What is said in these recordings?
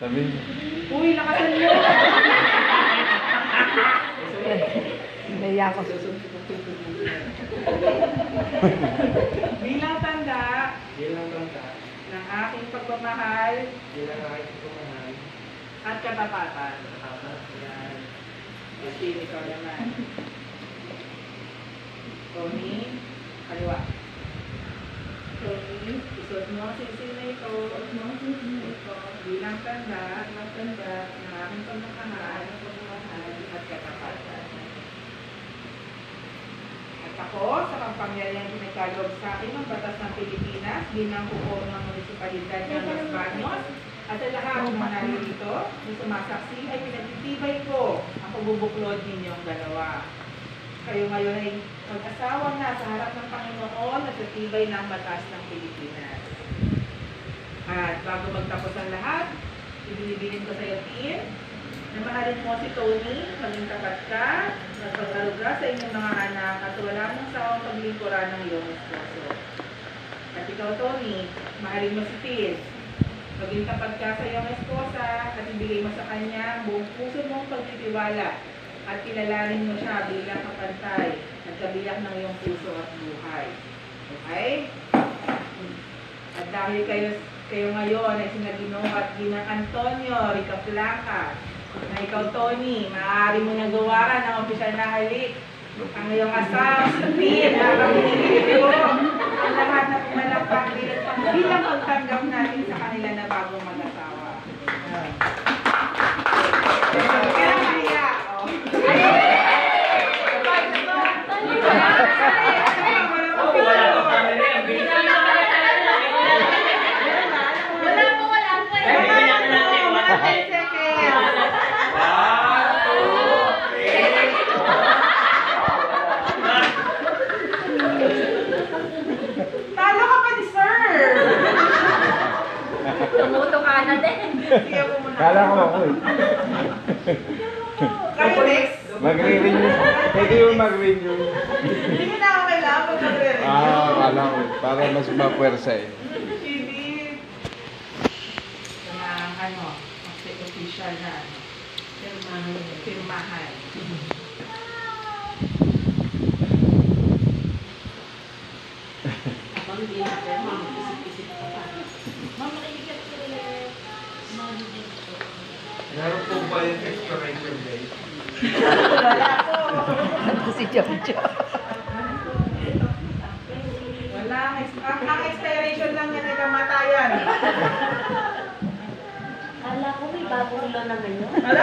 Sabi niyo. Uy, lakasan mo! Naiya ko. Bilang tanda Bilang bangka, ng aking pagmamahal bilang aking pagmamahal, at katapatan. nakapa, Yan. Kasi ikaw naman. Tony, kaliwa. Tony, isuot mo ang sisi na ito. Bilang tanda ng aking pagmamahal at katapatan. At ako, sa kapangyarihang pinagkaloob sa akin ng Batas ng Pilipinas, bilang hukom ng Munisipalidad ng Los Baños, at sa lahat ng naririto na sumasaksi ay pinagtitibay ko ang pagbubuklod ninyong dalawa. Kayo ngayon ay mag-asawa na sa harap ng Panginoon at sa tibay ng Batas ng Pilipinas. At bago magtapos ang lahat, ibinibilin ko sa iyo, Tin, na mahalin mo si Tony, maging tapat ka, magpag-aruga sa inyong mga anak at wala mong sawang paglingkuran ng iyong esposo. At ikaw, Tony, mahalin mo si Tin, maging tapat ka sa iyong esposa at ibigay mo sa kanya ang buong puso mong pagtitiwala at kilalanin mo siya bilang kapantay at kabiyak ng iyong puso at buhay. Okay? At dahil kayo ngayon ay sinaginong at ginang Antonio Rica Blanca, na ikaw, Tony, maaari mo nang gawaran ng opisyal na halik ang iyong asawa, si Tin, na pamilya ko, ang lahat na pumalakpak bilang pagtanggap natin sa kanila na bagong mag-asawa. Kaya kaya, talo ka pa ni Sir! Tumuto ka na din. Sige mo muna. Kala ko ako eh. Kayo next. Magre-renew. Pwede yung mag-renew. Hindi mo na ako kailangan pag magre-review. Kala ko. Para mas mapwersa eh. Hindi. Official na pirmahan. Habang hindi na pero isip-isip ka pa. Mama, makikinig ka rin. Meron po ba yung expiration date? Wala po. Ano si Jojo? Wala. Ang expiration lang yan ay kamatayan. Kala ko may bagong ilo na ngayon. Wala.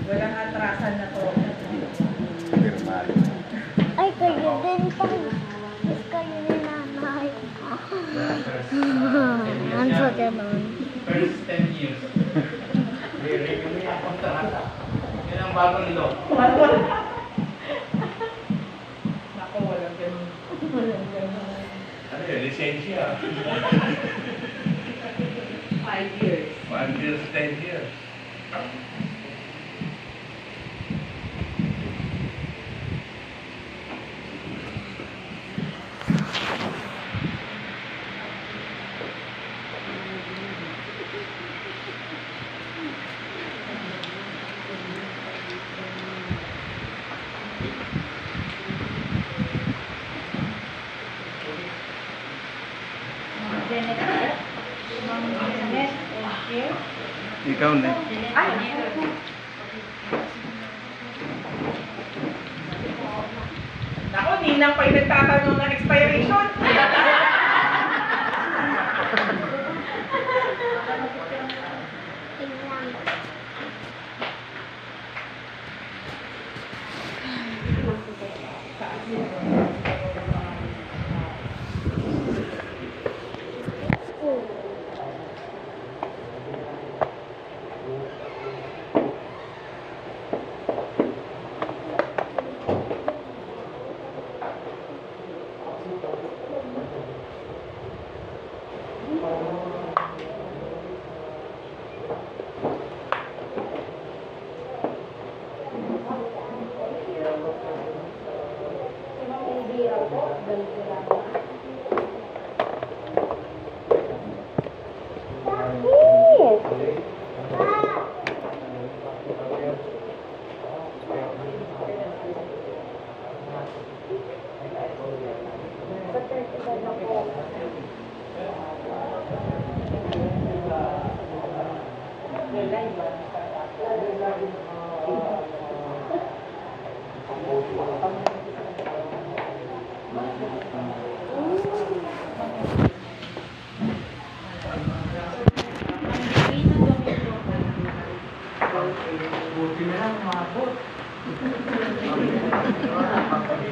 Walang atrasan na to. Pirmal. Ay, kayo din pa. Mas kayo ni nanay. Ang sa ganun. First 10 years. Re-renew mo yung kontrata. Yan ang bagong ilo. Ako, walang ganun. Ano yun? Lisensya. 5 years. 1 years, 10 years. Ikaw na. Ay! Naku, ninang pa yung nagtatanong ng expiration. Buti na lang umabot.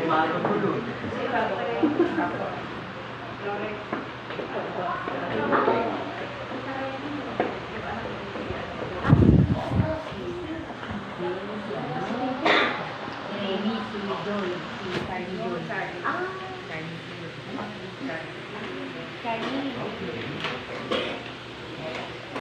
Umabot ko dun. Remy, si Joy, si Carly Joy. Charlie. Ah, Charlie. Carly.